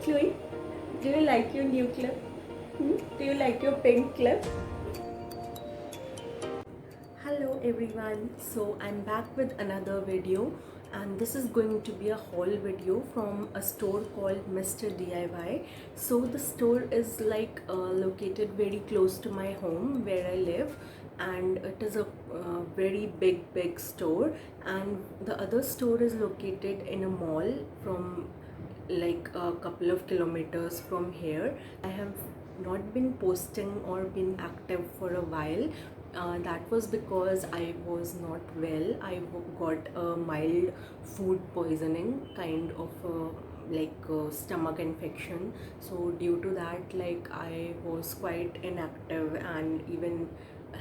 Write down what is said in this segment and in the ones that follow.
Chloe, do you like your new clip? Do you like your pink clip? Hello everyone, so I'm back with another video, and this is going to be a haul video from a store called Mr.Diy. So the store is like located very close to my home where I live, and it is a very big store, and the other store is located in a mall from like a couple of kilometers from here. I have not been posting or been active for a while. That was because I was not well. I got a mild food poisoning, kind of stomach infection. So due to that, like, I was quite inactive and even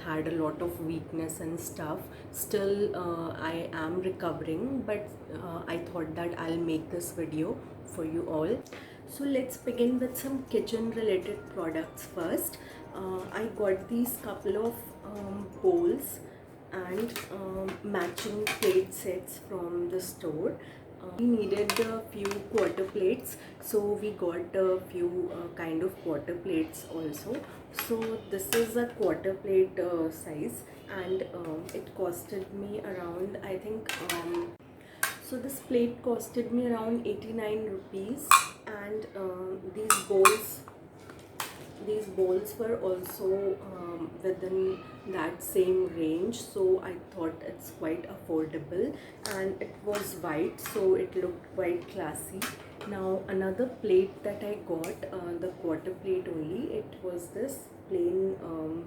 had a lot of weakness and stuff. Still, I am recovering, but I thought that I'll make this video for you all. So let's begin with some kitchen related products first. I got these couple of bowls and matching plate sets from the store. We needed a few quarter plates, so we got a few kind of quarter plates also. So this is a quarter plate size, and it costed me around, I think, so this plate costed me around 89 rupees, and these bowls were also within that same range, so I thought it's quite affordable, and it was white, so it looked quite classy. Now another plate that I got, the quarter plate only, it was this plain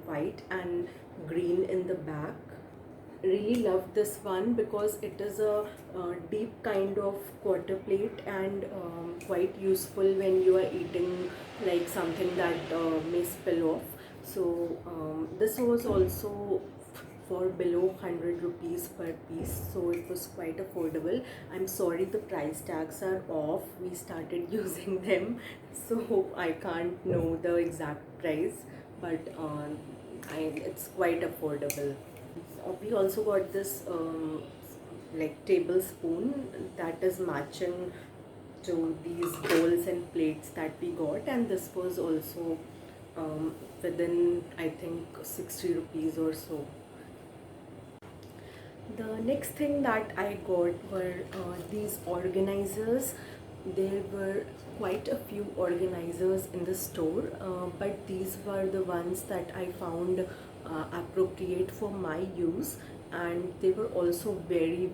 white and green in the back. Really love this one because it is a deep kind of quarter plate, and quite useful when you are eating like something that may spill off. So this was also for below 100 rupees per piece, so it was quite affordable. I'm sorry the price tags are off, we started using them, so I can't know the exact price, but it's quite affordable. We also got this like tablespoon that is matching to these bowls and plates that we got, and this was also within, I think, 60 rupees or so. The next thing that I got were these organizers. There were quite a few organizers in the store, but these were the ones that I found appropriate for my use, and they were also very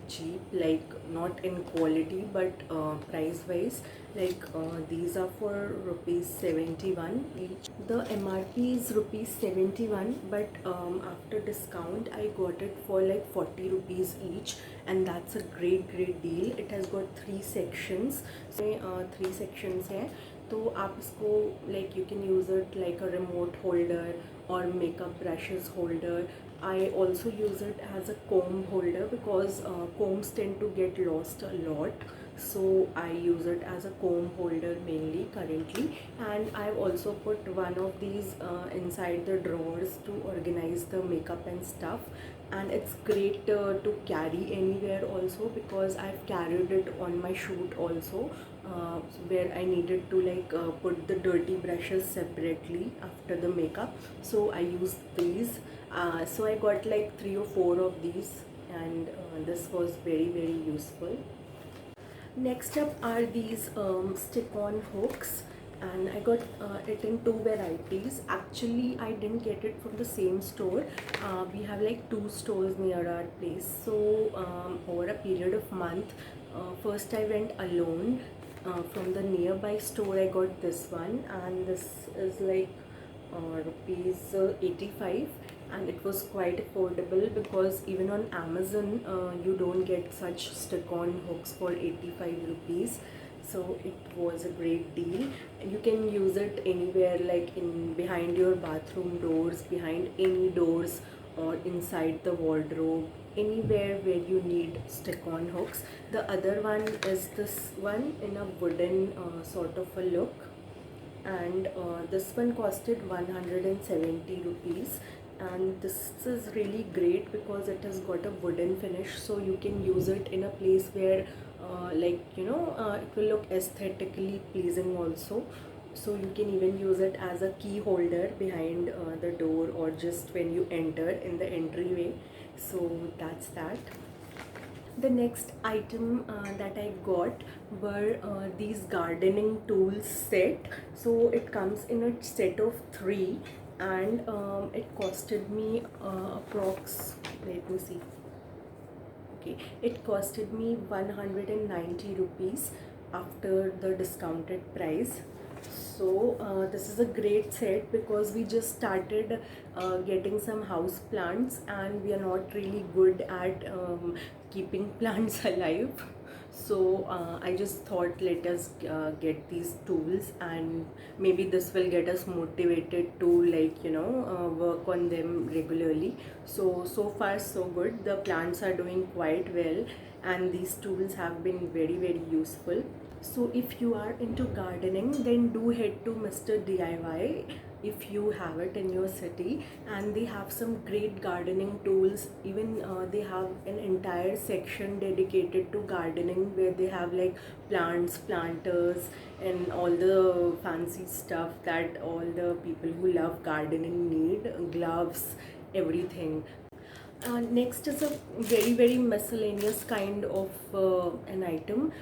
cheap, like not in quality but price wise. Like these are for rupees 71 each. The MRP is rupees 71, but after discount I got it for like 40 rupees each, and that's a great deal. It has got 3 sections, so 3 sections है, तो आप इसको like you can use it like a remote holder or makeup brushes holder. I also use it as a comb holder because combs tend to get lost a lot, so I use it as a comb holder mainly currently. And I've also put one of these inside the drawers to organize the makeup and stuff, and it's great to carry anywhere also, because I've carried it on my shoot also, where I needed to like put the dirty brushes separately after the makeup, so I used these. So I got like 3 or 4 of these, and this was very useful. Next up are these stick-on hooks, and I got it in 2 varieties. Actually, I didn't get it from the same store. We have like 2 stores near our place, so over a period of month, first I went alone. From the nearby store I got this one, and this is like rupees 85, and it was quite affordable because even on Amazon you don't get such stick-on hooks for 85 rupees. So it was a great deal. You can use it anywhere, like in behind your bathroom doors, behind any doors, or inside the wardrobe, anywhere where you need stick-on hooks. The other one is this one in a wooden sort of a look, and this one costed 170 rupees, and this is really great because it has got a wooden finish, so you can use it in a place where like it will look aesthetically pleasing also. So you can even use it as a key holder behind the door, or just when you enter in the entryway. So that's that. The next item that I got were these gardening tools set. So it comes in a set of 3, and it costed me approx, let me see, okay, it costed me 190 rupees after the discounted price. So this is a great set because we just started getting some house plants, and we are not really good at keeping plants alive. So I just thought, let us get these tools, and maybe this will get us motivated to, like, work on them regularly. So far so good. The plants are doing quite well, and these tools have been very, very useful. So if you are into gardening, then do head to Mr. DIY if you have it in your city, and they have some great gardening tools. Even they have an entire section dedicated to gardening, where they have like plants, planters, and all the fancy stuff that all the people who love gardening need, gloves, everything. Next is a very, very miscellaneous kind of an item,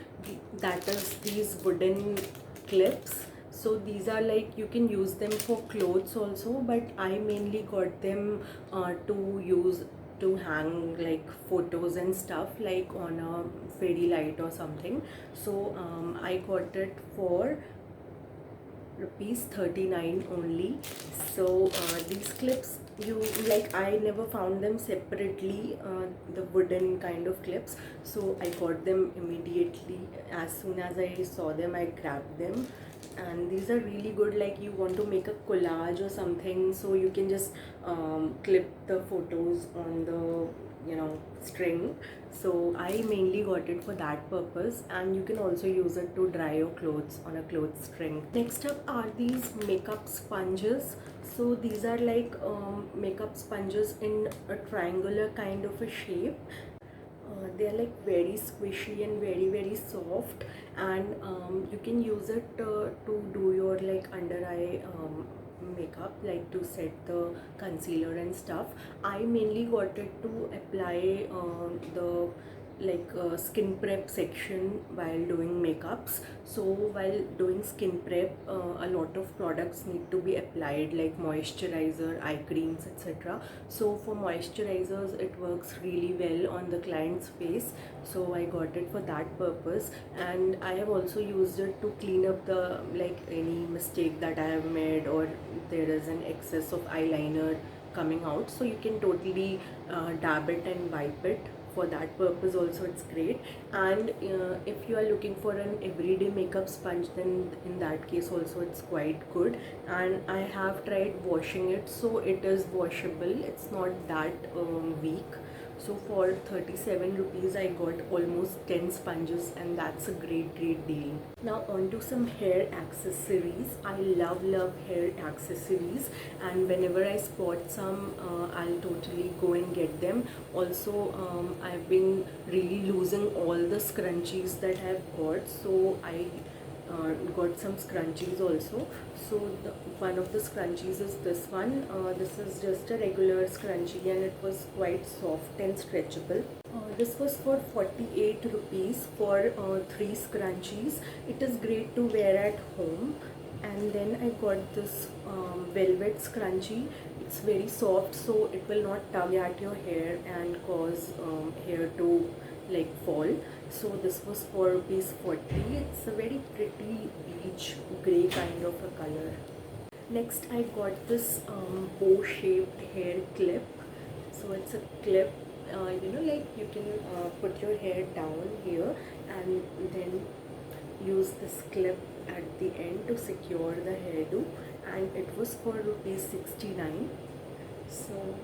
that is these wooden clips. So these are like, you can use them for clothes also, but I mainly got them to use to hang like photos and stuff, like on a fairy light or something. So I got it for Rs.39 only. So these clips, you like, I never found them separately, the wooden kind of clips. So I got them immediately. As soon as I saw them, I grabbed them. And these are really good, like you want to make a collage or something, so you can just clip the photos on the string. So I mainly got it for that purpose, and you can also use it to dry your clothes on a cloth string. Next up are these makeup sponges. So these are like makeup sponges in a triangular kind of a shape. They are like very squishy and very, very soft, and you can use it to do your like under eye makeup, like to set the concealer and stuff. I mainly got it to apply the like skin prep section while doing makeups. So while doing skin prep, a lot of products need to be applied, like moisturizer, eye creams, etc. So for moisturizers, it works really well on the client's face, so I got it for that purpose. And I have also used it to clean up the like any mistake that I have made, or there is an excess of eyeliner coming out, so you can totally dab it and wipe it. For that purpose also it's great. And if you are looking for an everyday makeup sponge, then in that case also it's quite good. And I have tried washing it, so it is washable, it's not that weak. So for 37 rupees I got almost 10 sponges, and that's a great deal. Now on to some hair accessories. I love hair accessories, and whenever I spot some, I'll totally go and get them. Also I've been really losing all the scrunchies that I've got, so I got some scrunchies also. So one of the scrunchies is this one. This is just a regular scrunchie, and it was quite soft and stretchable. This was for 48 rupees for 3 scrunchies. It is great to wear at home. And then I got this velvet scrunchie. It's very soft, so it will not tug at your hair and cause hair to like fall. So this was for Rs.40. It's a very pretty beige grey kind of a color. Next I got this bow shaped hair clip. So it's a clip, like you can put your hair down here, and then use this clip at the end to secure the hairdo, and it was for Rs.69. So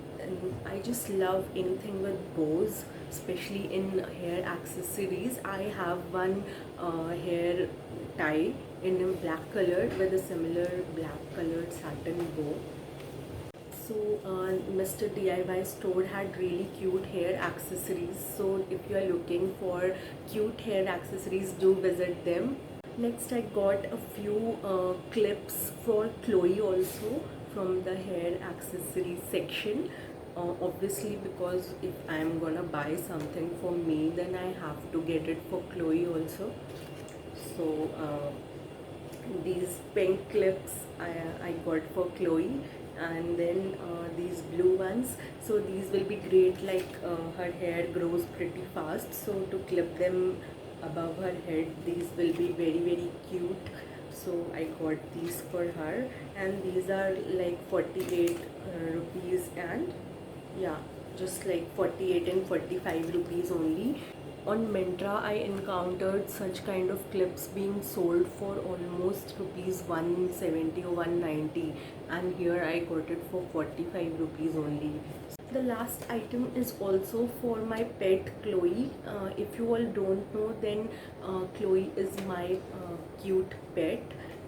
I just love anything with bows, especially in hair accessories. I have one hair tie in a black color with a similar black colored satin bow. So Mr. DIY store had really cute hair accessories. So if you are looking for cute hair accessories, do visit them. Next I got a few clips for Chloe also from the hair accessories section. Obviously, because if I'm gonna buy something for me, then I have to get it for Chloe also. So these pink clips I got for Chloe, and then these blue ones. So these will be great, like her hair grows pretty fast, so to clip them above her head, these will be very cute. So I got these for her, and these are like 48 rupees, and yeah, just like 48 and 45 rupees only. On Myntra, I encountered such kind of clips being sold for almost rupees 170 or 190, and here I got it for 45 rupees only. The last item is also for my pet Chloe. If you all don't know, then Chloe is my cute pet.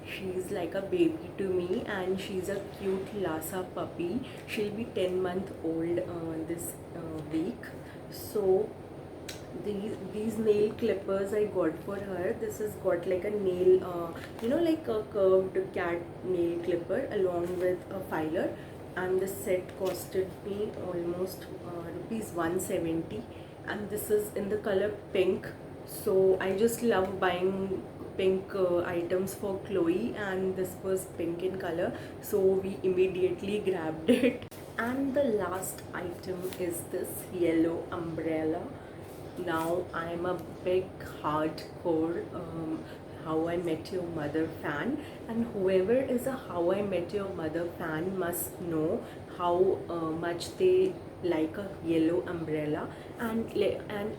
She's like a baby to me, and she's a cute Lhasa puppy. She'll be 10 months old this week. So these nail clippers I got for her. This has got like a nail, like a curved cat nail clipper along with a filer, and the set costed me almost rupees 170, and this is in the color pink. So I just love buying pink items for Chloe, and this was pink in color, so we immediately grabbed it. And the last item is this yellow umbrella. Now I'm a big hardcore How I Met Your Mother fan, and whoever is a How I Met Your Mother fan must know how much they like a yellow umbrella, and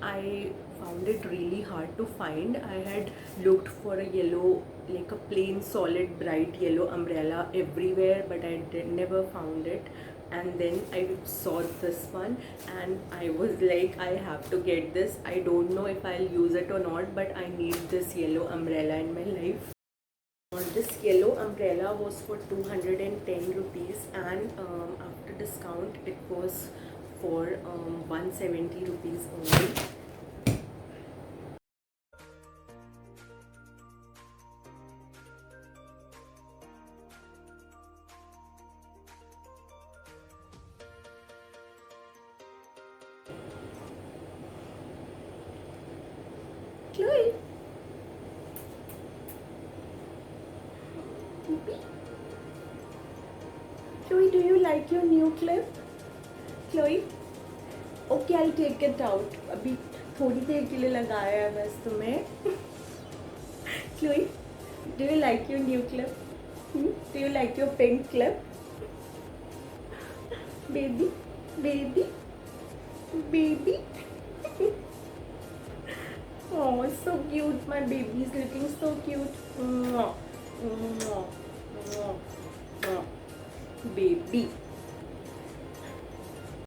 I found it really hard to find. I had looked for a yellow, like a plain solid bright yellow umbrella everywhere, but I never found it. And then I saw this one, and I was like, I have to get this. I don't know if I'll use it or not, but I need this yellow umbrella in my life. This yellow umbrella was for 210 rupees, and after discount it was for 170 rupees only. Chloe. Chloe, do you like your new clip? Chloe? Okay, I'll take it out. अभी थोड़ी देर के लिए लगाया है बस तुम्हें. Chloe, do you like your new clip? Do you like your pink clip? Baby, baby, baby. Oh, so cute. My baby is looking so cute. Mwah, mwah, mwah, mwah. Baby.